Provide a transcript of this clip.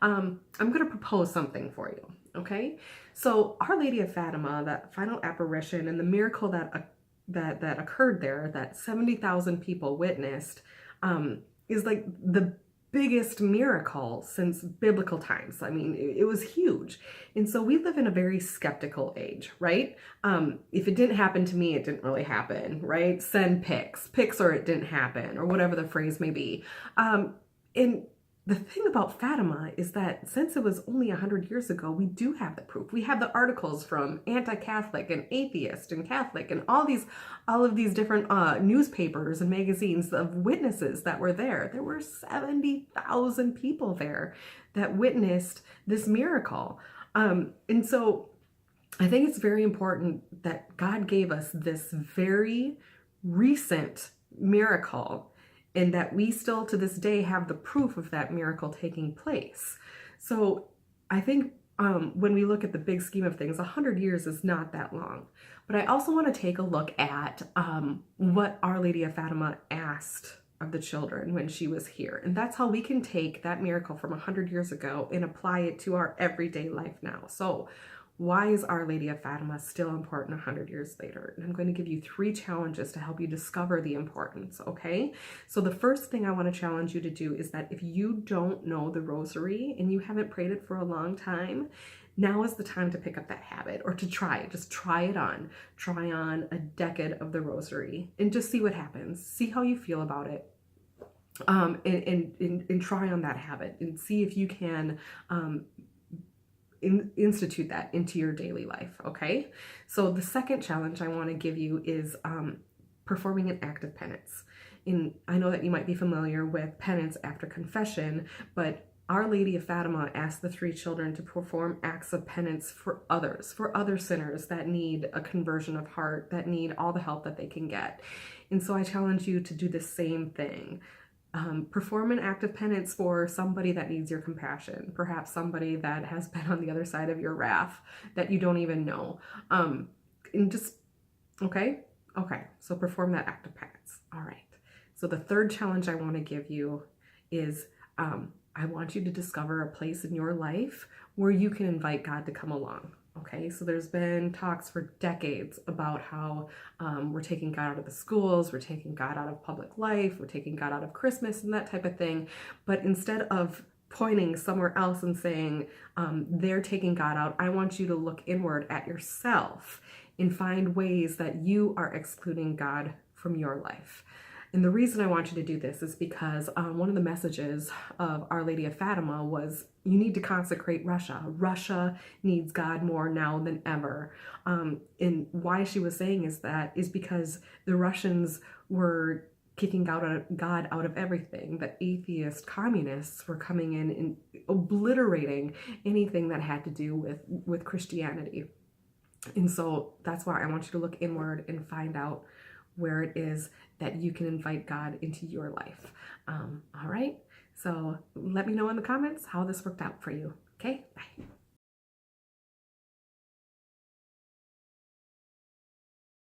I'm going to propose something for you. Okay, so Our Lady of Fatima, that final apparition and the miracle that occurred there, that 70,000 people witnessed, is like the biggest miracle since biblical times. I mean, it was huge. And so we live in a very skeptical age, right? If it didn't happen to me, it didn't really happen, right? Send pics or it didn't happen, or whatever the phrase may be. And the thing about Fatima is that since it was only 100 years ago, we do have the proof. We have the articles from anti-Catholic and atheist and Catholic and all of these different newspapers and magazines of witnesses that were there. There were 70,000 people there that witnessed this miracle. And so I think it's very important that God gave us this very recent miracle, and that we still to this day have the proof of that miracle taking place. So I think when we look at the big scheme of things, 100 years is not that long. But I also want to take a look at what Our Lady of Fatima asked of the children when she was here. And that's how we can take that miracle from 100 years ago and apply it to our everyday life now. So why is Our Lady of Fatima still important 100 years later? And I'm going to give you 3 challenges to help you discover the importance, okay? So the first thing I want to challenge you to do is that if you don't know the rosary and you haven't prayed it for a long time, now is the time to pick up that habit, or to try it. Just try it on. Try on a decade of the rosary and just see what happens. See how you feel about it. And try on that habit and see if you can institute that into your daily life, okay? So the second challenge I want to give you is performing an act of penance. And I know that you might be familiar with penance after confession, but Our Lady of Fatima asked the 3 children to perform acts of penance for others, for other sinners that need a conversion of heart, that need all the help that they can get. And so I challenge you to do the same thing. Perform an act of penance for somebody that needs your compassion, perhaps somebody that has been on the other side of your wrath that you don't even know. And just, okay, so perform that act of penance. All right. So the third challenge I want to give you is I want you to discover a place in your life where you can invite God to come along. Okay, so there's been talks for decades about how we're taking God out of the schools, we're taking God out of public life, we're taking God out of Christmas and that type of thing. But instead of pointing somewhere else and saying they're taking God out, I want you to look inward at yourself and find ways that you are excluding God from your life. And the reason I want you to do this is because one of the messages of Our Lady of Fatima was you need to consecrate Russia. Russia needs God more now than ever. And why she was saying is because the Russians were kicking God out of everything. The atheist communists were coming in and obliterating anything that had to do with Christianity. And so that's why I want you to look inward and find out where it is that you can invite God into your life. All right, so let me know in the comments how this worked out for you. Okay, bye.